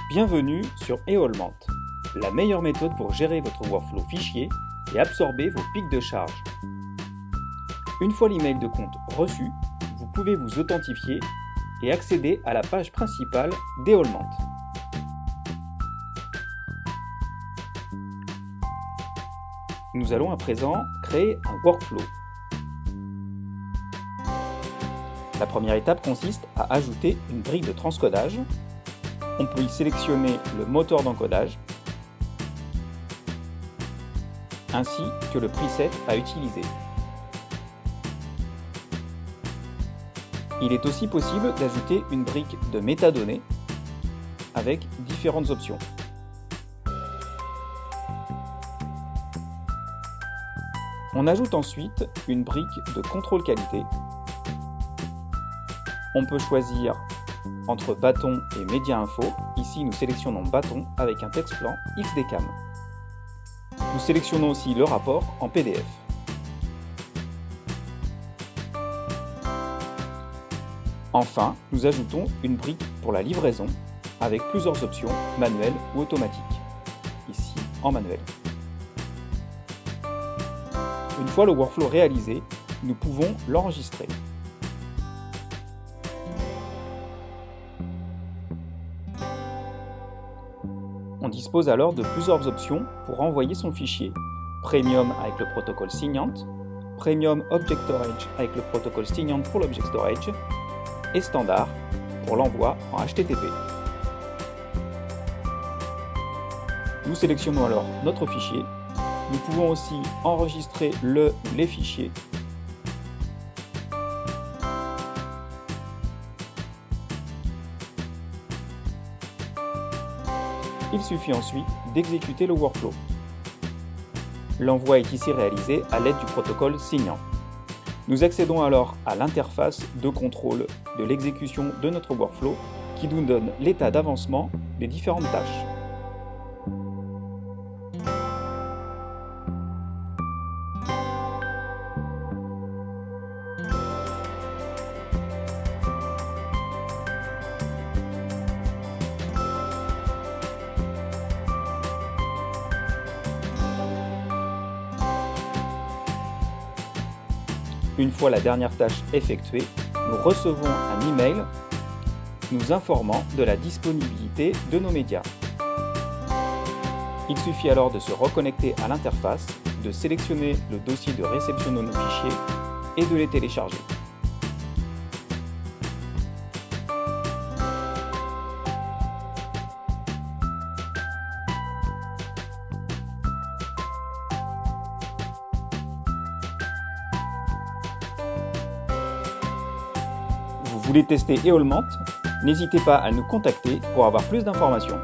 Bienvenue sur Eolment, la meilleure méthode pour gérer votre workflow fichier et absorber vos pics de charge. Une fois l'email de compte reçu, vous pouvez vous authentifier et accéder à la page principale d'Eolment. Nous allons à présent créer un workflow. La première étape consiste à ajouter une brique de transcodage. On peut y sélectionner le moteur d'encodage ainsi que le preset à utiliser. Il est aussi possible d'ajouter une brique de métadonnées avec différentes options. On ajoute ensuite une brique de contrôle qualité. On peut choisir entre bâton et média info. Ici, nous sélectionnons bâton avec un texte plan XDCAM. Nous sélectionnons aussi le rapport en PDF. Enfin, nous ajoutons une brique pour la livraison avec plusieurs options manuelles ou automatiques. Ici, en manuel. Une fois le workflow réalisé, nous pouvons l'enregistrer. On dispose alors de plusieurs options pour envoyer son fichier. Premium avec le protocole Signant, Premium Object Storage avec le protocole Signant pour l'Object Storage et Standard pour l'envoi en HTTP. Nous sélectionnons alors notre fichier. Nous pouvons aussi enregistrer le ou les fichiers. Il suffit ensuite d'exécuter le workflow. L'envoi est ici réalisé à l'aide du protocole Signant. Nous accédons alors à l'interface de contrôle de l'exécution de notre workflow qui nous donne l'état d'avancement des différentes tâches. Une fois la dernière tâche effectuée, nous recevons un email nous informant de la disponibilité de nos médias. Il suffit alors de se reconnecter à l'interface, de sélectionner le dossier de réception de nos fichiers et de les télécharger. Vous voulez tester Eolment? N'hésitez pas à nous contacter pour avoir plus d'informations.